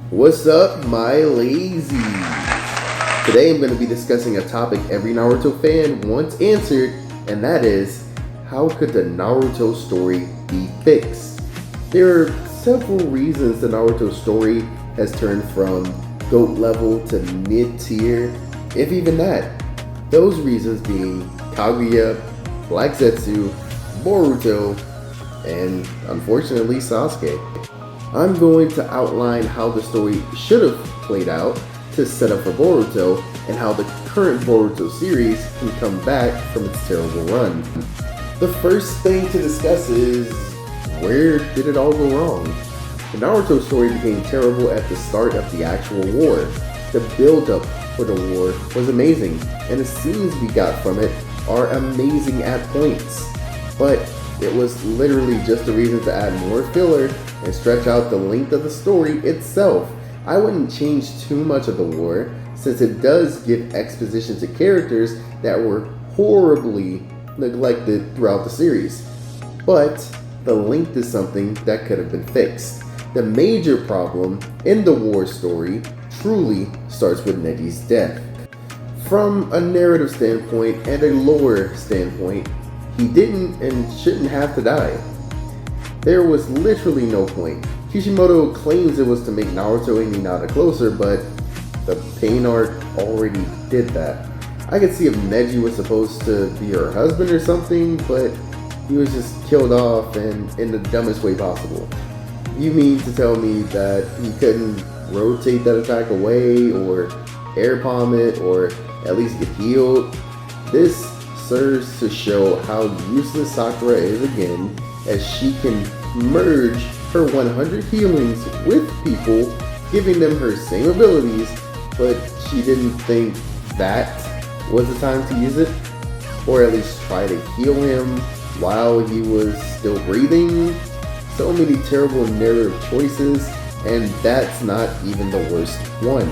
What's up, my lazies? Today I'm going to be discussing a topic every Naruto fan wants answered, and that is, how could the Naruto story be fixed? There are several reasons the Naruto story has turned from GOAT level to mid-tier, if even that. Those reasons being Kaguya, Black Zetsu, Boruto, and unfortunately Sasuke. I'm going to outline how the story should have played out to set up for Boruto and how the current Boruto series can come back from its terrible run. The first thing to discuss is, where did it all go wrong? The Naruto story became terrible at the start of the actual war. The build-up for the war was amazing, and the scenes we got from it are amazing at points. But it was literally just a reason to add more filler and stretch out the length of the story itself. I wouldn't change too much of the war, since it does give exposition to characters that were horribly neglected throughout the series. But the length is something that could have been fixed. The major problem in the war story truly starts with Neji's death. From a narrative standpoint and a lore standpoint, he didn't and shouldn't have to die. There was literally no point. Kishimoto claims it was to make Naruto and Hinata closer, but the Pain arc already did that. I could see if Neji was supposed to be her husband or something, but he was just killed off and in the dumbest way possible. You mean to tell me that he couldn't rotate that attack away or air palm it or at least get healed? This serves to show how useless Sakura is again, as she can merge her 100 healings with people, giving them her same abilities, but she didn't think that was the time to use it, or at least try to heal him while he was still breathing. So many terrible narrative choices, and that's not even the worst one.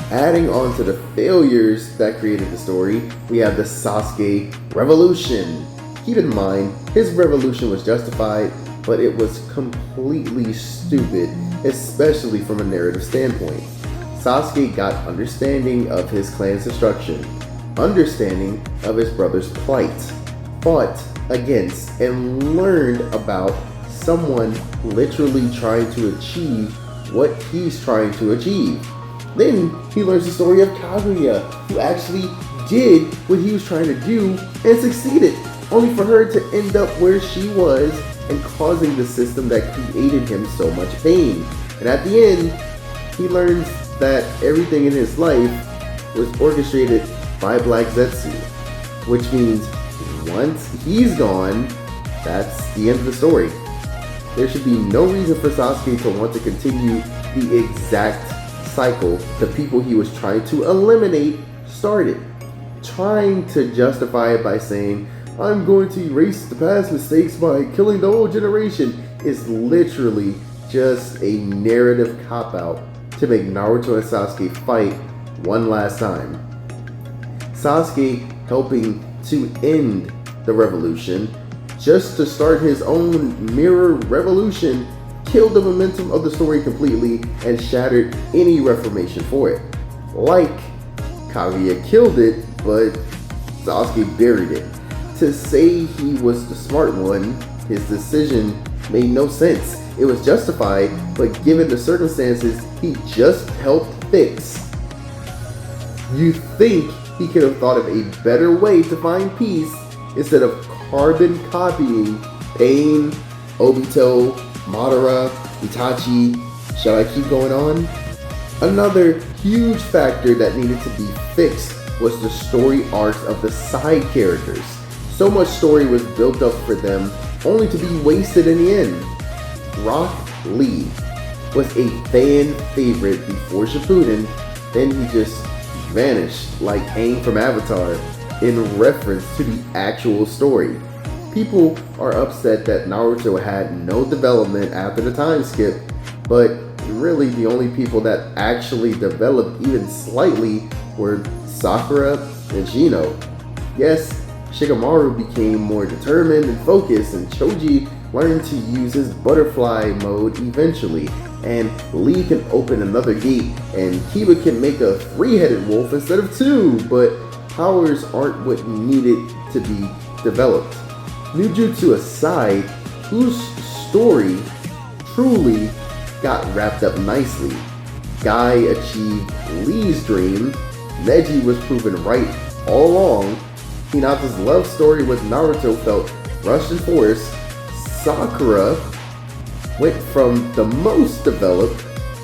Adding on to the failures that created the story, we have the Sasuke revolution. Keep in mind, his revolution was justified, but it was completely stupid, especially from a narrative standpoint. Sasuke got understanding of his clan's destruction, understanding of his brother's plight, fought against and learned about someone literally trying to achieve what he's trying to achieve. Then he learns the story of Kaguya, who actually did what he was trying to do and succeeded, only for her to end up where she was and causing the system that created him so much pain. And at the end, he learns that everything in his life was orchestrated by Black Zetsu, which means once he's gone, that's the end of the story. There should be no reason for Sasuke to want to continue the exact cycle the people he was trying to eliminate started. Trying to justify it by saying, I'm going to erase the past mistakes by killing the old generation, is literally just a narrative cop-out to make Naruto and Sasuke fight one last time. Sasuke helping to end the revolution just to start his own mirror revolution killed the momentum of the story completely and shattered any reformation for it. Like, Kaguya killed it, but Sasuke buried it. To say he was the smart one, his decision made no sense. It was justified, but given the circumstances he just helped fix, you think he could have thought of a better way to find peace instead of carbon copying Pain, Obito, Madara, Itachi. Shall I keep going on? Another huge factor that needed to be fixed was the story arcs of the side characters. So much story was built up for them, only to be wasted in the end. Rock Lee was a fan favorite before Shippuden, then he just vanished like Aang from Avatar in reference to the actual story. People are upset that Naruto had no development after the time skip, but really the only people that actually developed even slightly were Sakura and Shino. Yes, Shikamaru became more determined and focused, and Choji learned to use his butterfly mode eventually, and Lee can open another gate, and Kiba can make a three-headed wolf instead of two, but powers aren't what needed to be developed. Nujutsu aside, whose story truly got wrapped up nicely? Guy achieved Lee's dream, Neji was proven right all along, Hinata's love story with Naruto felt rushed and forced, Sakura went from the most developed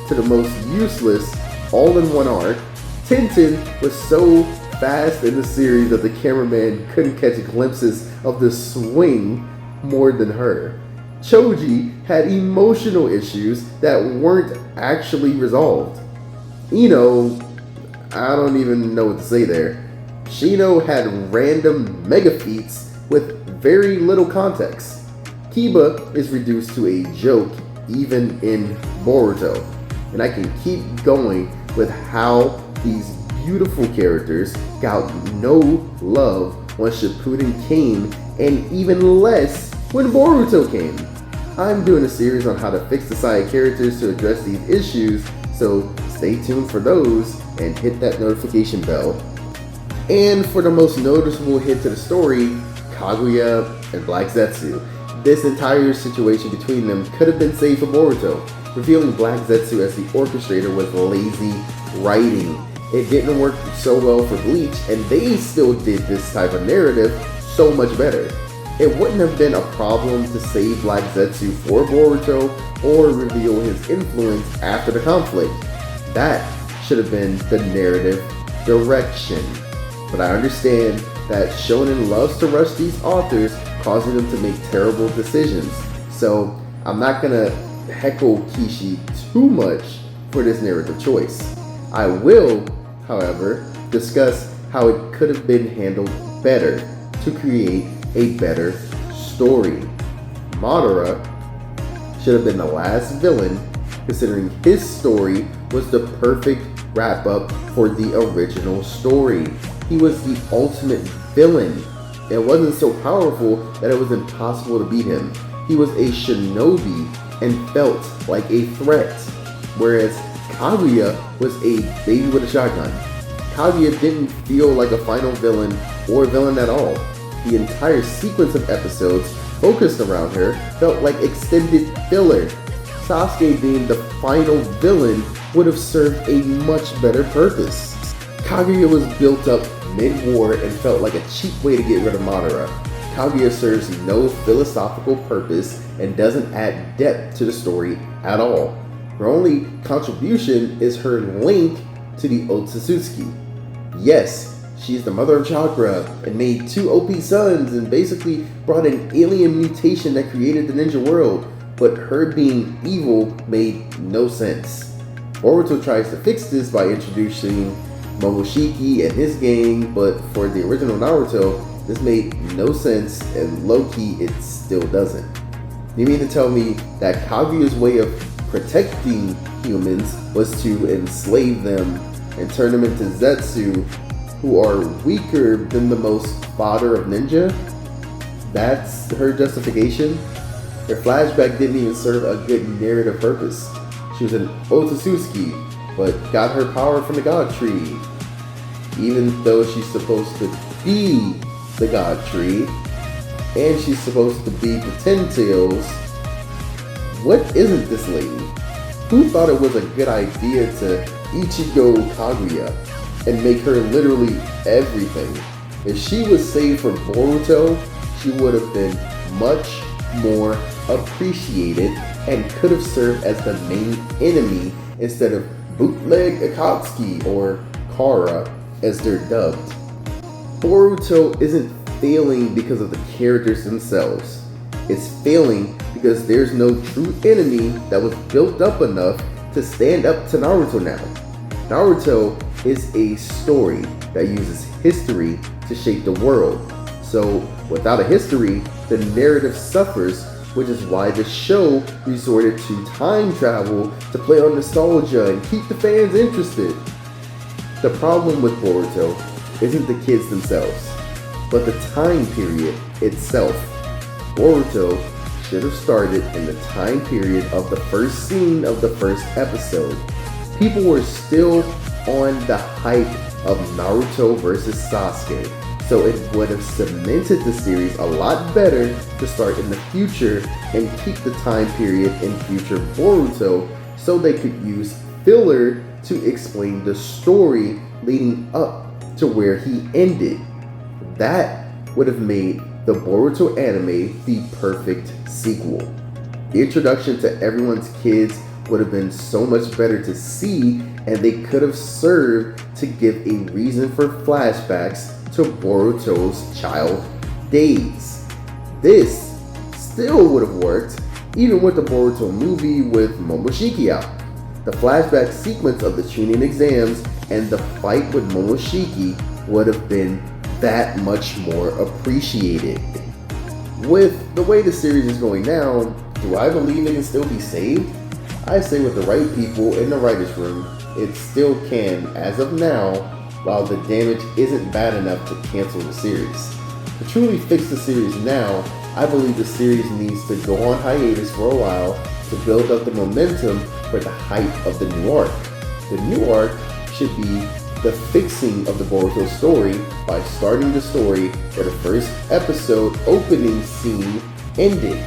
to the most useless all in one arc, Tintin was so fast in the series that the cameraman couldn't catch glimpses of the swing more than her. Choji had emotional issues that weren't actually resolved. Ino, I don't even know what to say there. Shino had random mega feats with very little context. Kiba is reduced to a joke even in Boruto. And I can keep going with how these beautiful characters got no love when Shippuden came, and even less when Boruto came. I'm doing a series on how to fix the side characters to address these issues, so stay tuned for those and hit that notification bell. And for the most noticeable hit to the story, Kaguya and Black Zetsu. This entire situation between them could have been saved for Boruto. Revealing Black Zetsu as the orchestrator was lazy writing. It didn't work so well for Bleach, and they still did this type of narrative so much better. It wouldn't have been a problem to save Black Zetsu for Boruto or reveal his influence after the conflict. That should have been the narrative direction. But I understand that Shonen loves to rush these authors, causing them to make terrible decisions. So I'm not gonna heckle Kishi too much for this narrative choice. I will, however, discuss how it could have been handled better to create a better story. Madara should have been the last villain, considering his story was the perfect wrap-up for the original story. He was the ultimate villain. It wasn't so powerful that it was impossible to beat him. He was a shinobi and felt like a threat, whereas Kaguya was a baby with a shotgun. Kaguya didn't feel like a final villain or villain at all. The entire sequence of episodes focused around her felt like extended filler. Sasuke being the final villain would have served a much better purpose. Kaguya was built up mid-war and felt like a cheap way to get rid of Madara. Kaguya serves no philosophical purpose and doesn't add depth to the story at all. Her only contribution is her link to the Otsutsuki. Yes, she's the mother of chakra and made 2 OP sons and basically brought an alien mutation that created the ninja world, but her being evil made no sense. Boruto tries to fix this by introducing Momoshiki and his gang, but for the original Naruto, this made no sense, and low-key it still doesn't. You mean to tell me that Kaguya's way of protecting humans was to enslave them and turn them into Zetsu, who are weaker than the most fodder of ninja? That's her justification? Her flashback didn't even serve a good narrative purpose. She was an Otsutsuki, but got her power from the God Tree. Even though she's supposed to be the God Tree, and she's supposed to be the Ten Tails, what isn't this lady? Who thought it was a good idea to Ichigo Kaguya and make her literally everything? If she was saved for Boruto, she would have been much more appreciated and could have served as the main enemy instead of Bootleg Akatsuki or Kara as they're dubbed. Boruto isn't failing because of the characters themselves. It's failing because there's no true enemy that was built up enough to stand up to Naruto now. Naruto is a story that uses history to shape the world. So without a history, the narrative suffers, which is why the show resorted to time travel to play on nostalgia and keep the fans interested. The problem with Boruto isn't the kids themselves, but the time period itself. Boruto should have started in the time period of the first scene of the first episode. People were still on the hype of Naruto versus Sasuke, so it would have cemented the series a lot better to start in the future and keep the time period in future Boruto so they could use filler to explain the story leading up to where he ended. That would have made the Boruto anime the perfect sequel. The introduction to everyone's kids would have been so much better to see, and they could have served to give a reason for flashbacks to Boruto's child days. This still would have worked even with the Boruto movie with Momoshiki out. The flashback sequence of the Chunin exams and the fight with Momoshiki would have been that much more appreciated. With the way the series is going now, do I believe it can still be saved? I say with the right people in the writer's room, it still can as of now, while the damage isn't bad enough to cancel the series. To truly fix the series now, I believe the series needs to go on hiatus for a while to build up the momentum for the hype of the new arc. The new arc should be the fixing of the Boruto story by starting the story where the first episode opening scene ended.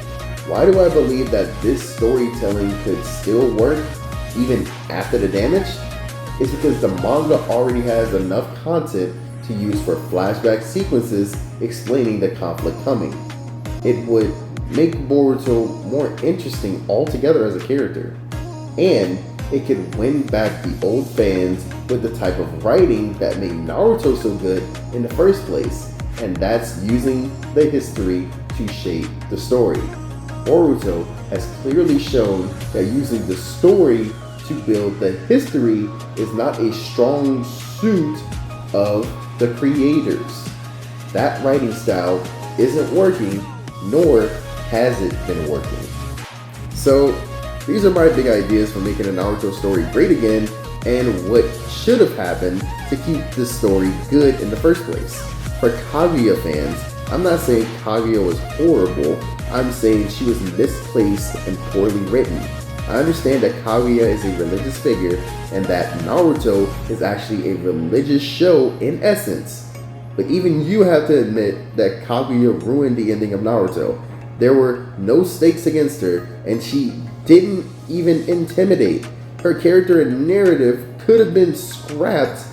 Why do I believe that this storytelling could still work even after the damage? It's because the manga already has enough content to use for flashback sequences explaining the conflict coming. It would make Boruto more interesting altogether as a character, and it could win back the old fans with the type of writing that made Naruto so good in the first place, and that's using the history to shape the story. Boruto has clearly shown that using the story to build the history is not a strong suit of the creators. That writing style isn't working, nor has it been working. So these are my big ideas for making a Naruto story great again, and what should have happened to keep this story good in the first place. For Kaguya fans, I'm not saying Kaguya was horrible, I'm saying she was misplaced and poorly written. I understand that Kaguya is a religious figure and that Naruto is actually a religious show in essence. But even you have to admit that Kaguya ruined the ending of Naruto. There were no stakes against her, and she didn't even intimidate. Her character and narrative could have been scrapped,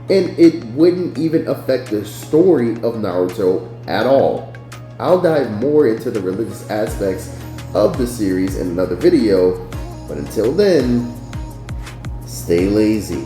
and it wouldn't even affect the story of Naruto at all. I'll dive more into the religious aspects of the series in another video, but until then, stay lazy.